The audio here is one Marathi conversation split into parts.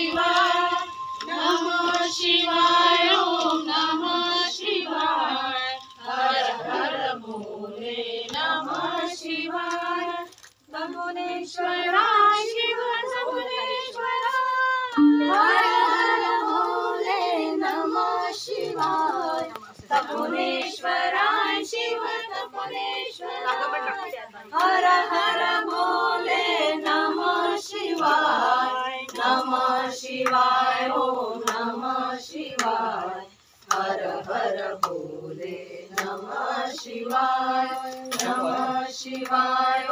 शिवाय नमः शिवाय ओम नमः शिवाय हर हर भोले नमः शिवाय सगुणेश्वराय शिव सगुणेश्वराय हर हर भोले नमः शिवाय सगुणेश्वराय शिव सगुणेश्वराय हर हर भोले नमः शिवाय ओम नमः शिवाय हर हर भोले नमः शिवाय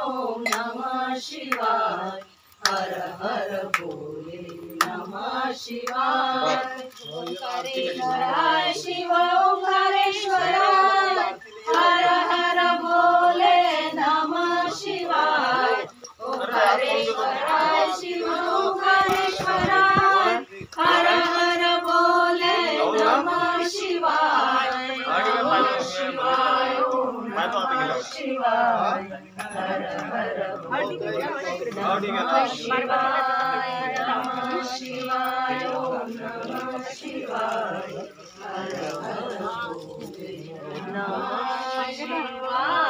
ओम नमः शिवाय हर हर भोले नमः शिवाय ओंकारेश्वराय शिव ओंकारेश्वराय हर हर भोले नमः शिवाय ओंकारेश्वराय शिव ओंकारेश्वराय हर हर भोले नमः शिवाय ओम नमः शिवाय हर हर भोले नमः शिवाय ओम नमः शिवाय हर हर भोले नमः शिवाय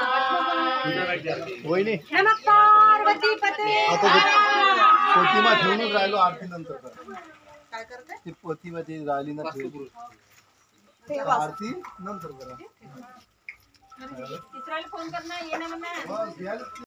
नमः पार्वती पते प्रतिमा ठेवूनच राहिलो आरती नंतर काय करते ती प्रतिमा ती राहिली ना ठेवली आरती नंतर करा तिसऱ्याला फोन करना येणं म्हणा